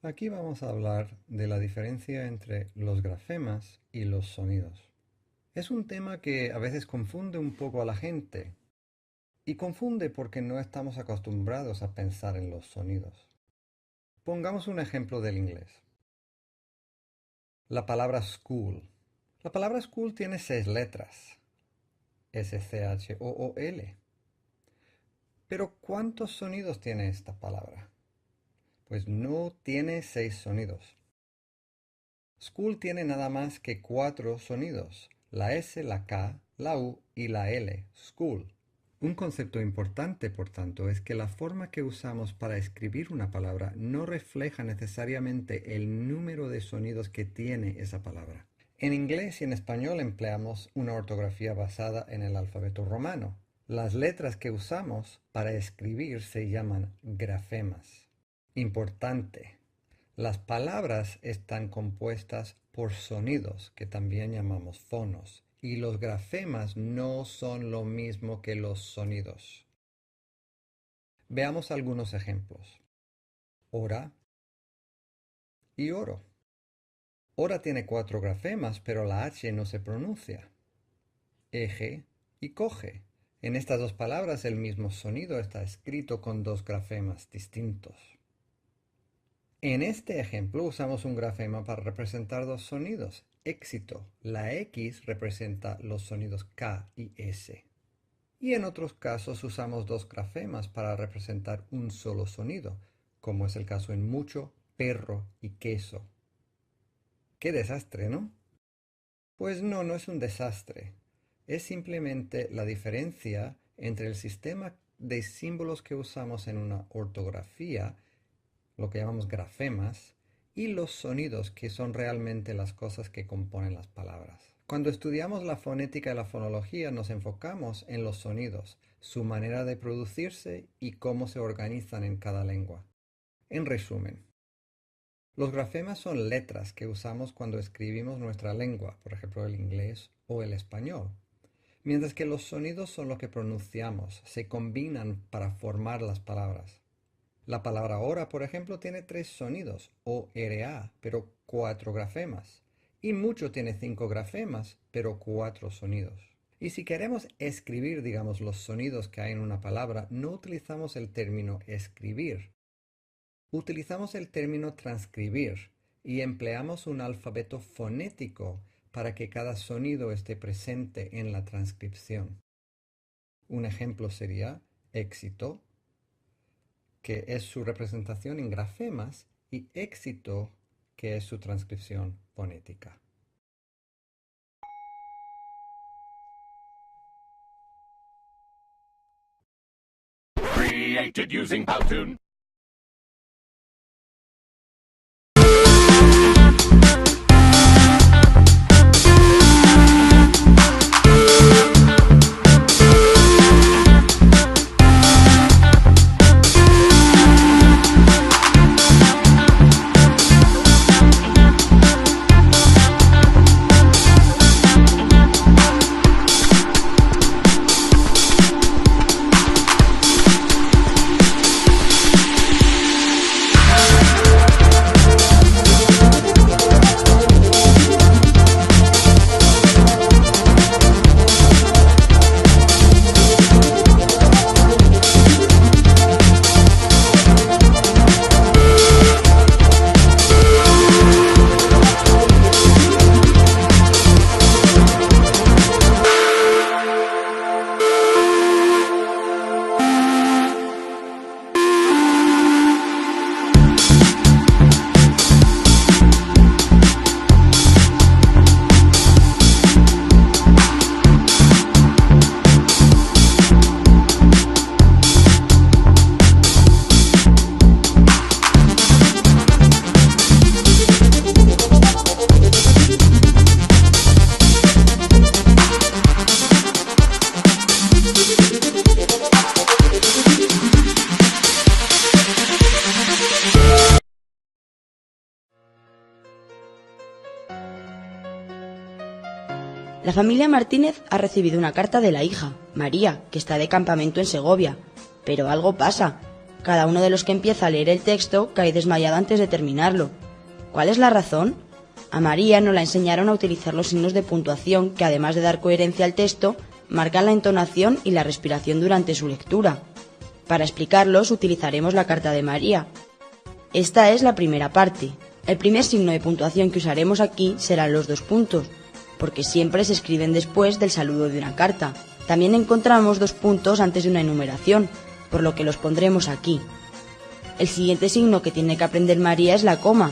Aquí vamos a hablar de la diferencia entre los grafemas y los sonidos. Es un tema que a veces confunde un poco a la gente y confunde porque no estamos acostumbrados a pensar en los sonidos. Pongamos un ejemplo del inglés. La palabra school. La palabra school tiene 6 letras. S-C-H-O-O-L. Pero ¿cuántos sonidos tiene esta palabra? Pues no tiene 6 sonidos. School tiene nada más que 4 sonidos, la S, la K, la U y la L, school. Un concepto importante, por tanto, es que la forma que usamos para escribir una palabra no refleja necesariamente el número de sonidos que tiene esa palabra. En inglés y en español empleamos una ortografía basada en el alfabeto romano. Las letras que usamos para escribir se llaman grafemas. Importante. Las palabras están compuestas por sonidos, que también llamamos fonos, y los grafemas no son lo mismo que los sonidos. Veamos algunos ejemplos. Hora y oro. Hora tiene 4 grafemas, pero la H no se pronuncia. Eje y coge. En estas dos palabras el mismo sonido está escrito con 2 grafemas distintos. En este ejemplo usamos un grafema para representar 2 sonidos. Éxito. La X representa los sonidos K y S. Y en otros casos usamos 2 grafemas para representar un solo sonido, como es el caso en mucho, perro y queso. ¡Qué desastre!, ¿no? Pues no, no es un desastre. Es simplemente la diferencia entre el sistema de símbolos que usamos en una ortografía, lo que llamamos grafemas, y los sonidos, que son realmente las cosas que componen las palabras. Cuando estudiamos la fonética y la fonología nos enfocamos en los sonidos, su manera de producirse y cómo se organizan en cada lengua. En resumen, los grafemas son letras que usamos cuando escribimos nuestra lengua, por ejemplo el inglés o el español, mientras que los sonidos son lo que pronunciamos, se combinan para formar las palabras. La palabra hora, por ejemplo, tiene 3 sonidos, O-R-A, pero 4 grafemas. Y mucho tiene 5 grafemas, pero 4 sonidos. Y si queremos escribir, digamos, los sonidos que hay en una palabra, no utilizamos el término escribir. Utilizamos el término transcribir y empleamos un alfabeto fonético para que cada sonido esté presente en la transcripción. Un ejemplo sería éxito, que es su representación en grafemas, y éxito, que es su transcripción fonética. Created using Powtoon. La familia Martínez ha recibido una carta de la hija, María, que está de campamento en Segovia. Pero algo pasa. Cada uno de los que empieza a leer el texto cae desmayado antes de terminarlo. ¿Cuál es la razón? A María nos la enseñaron a utilizar los signos de puntuación que, además de dar coherencia al texto, marcan la entonación y la respiración durante su lectura. Para explicarlos utilizaremos la carta de María. Esta es la primera parte. El primer signo de puntuación que usaremos aquí serán los 2 puntos, porque siempre se escriben después del saludo de una carta. También encontramos 2 puntos antes de una enumeración, por lo que los pondremos aquí. El siguiente signo que tiene que aprender María es la coma.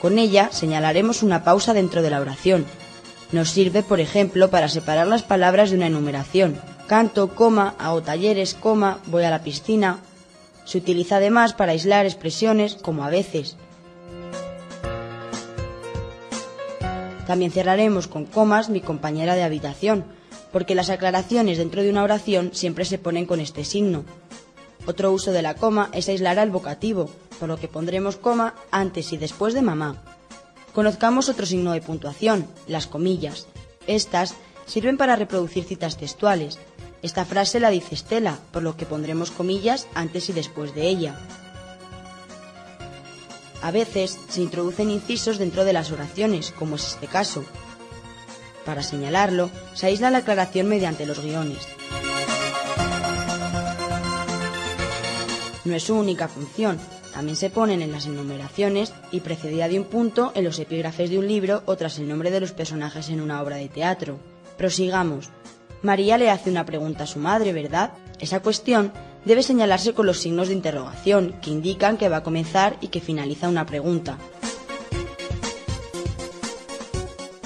Con ella señalaremos una pausa dentro de la oración. Nos sirve, por ejemplo, para separar las palabras de una enumeración. Canto, coma, hago talleres, coma, voy a la piscina. Se utiliza además para aislar expresiones como a veces. También cerraremos con comas mi compañera de habitación, porque las aclaraciones dentro de una oración siempre se ponen con este signo. Otro uso de la coma es aislar al vocativo, por lo que pondremos coma antes y después de mamá. Conozcamos otro signo de puntuación, las comillas. Estas sirven para reproducir citas textuales. Esta frase la dice Estela, por lo que pondremos comillas antes y después de ella. A veces se introducen incisos dentro de las oraciones, como es este caso. Para señalarlo, se aísla la aclaración mediante los guiones. No es su única función, también se ponen en las enumeraciones y precedida de un punto en los epígrafes de un libro o tras el nombre de los personajes en una obra de teatro. Prosigamos. María le hace una pregunta a su madre, ¿verdad? Esa cuestión debe señalarse con los signos de interrogación, que indican que va a comenzar y que finaliza una pregunta.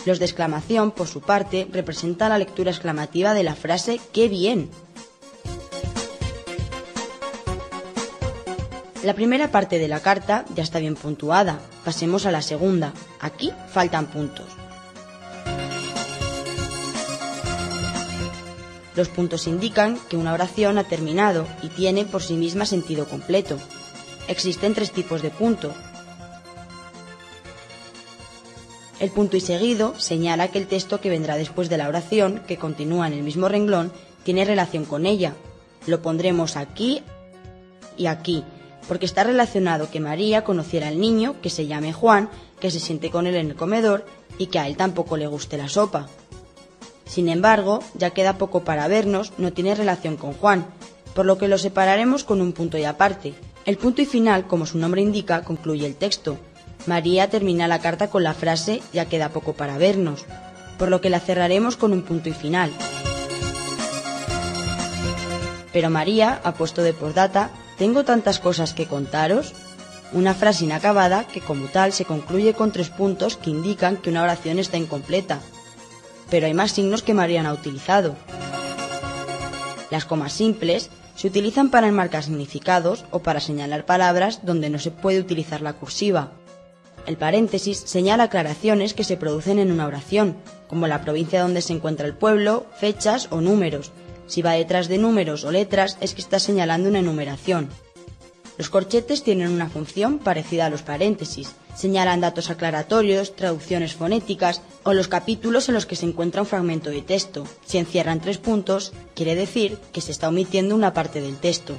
Los de exclamación, por su parte, representan la lectura exclamativa de la frase ¡qué bien! La primera parte de la carta ya está bien puntuada. Pasemos a la segunda. Aquí faltan puntos. Los puntos indican que una oración ha terminado y tiene por sí misma sentido completo. Existen 3 tipos de punto. El punto y seguido señala que el texto que vendrá después de la oración, que continúa en el mismo renglón, tiene relación con ella. Lo pondremos aquí y aquí, porque está relacionado que María conociera al niño, que se llame Juan, que se siente con él en el comedor y que a él tampoco le guste la sopa. Sin embargo, ya queda poco para vernos, no tiene relación con Juan, por lo que lo separaremos con un punto y aparte. El punto y final, como su nombre indica, concluye el texto. María termina la carta con la frase ya queda poco para vernos, por lo que la cerraremos con un punto y final. Pero María ha puesto de postdata «Tengo tantas cosas que contaros», una frase inacabada que como tal se concluye con 3 puntos que indican que una oración está incompleta. Pero hay más signos que María no ha utilizado. Las comas simples se utilizan para enmarcar significados o para señalar palabras donde no se puede utilizar la cursiva. El paréntesis señala aclaraciones que se producen en una oración, como la provincia donde se encuentra el pueblo, fechas o números. Si va detrás de números o letras es que está señalando una enumeración. Los corchetes tienen una función parecida a los paréntesis. Señalan datos aclaratorios, traducciones fonéticas o los capítulos en los que se encuentra un fragmento de texto. Si encierran 3 puntos, quiere decir que se está omitiendo una parte del texto.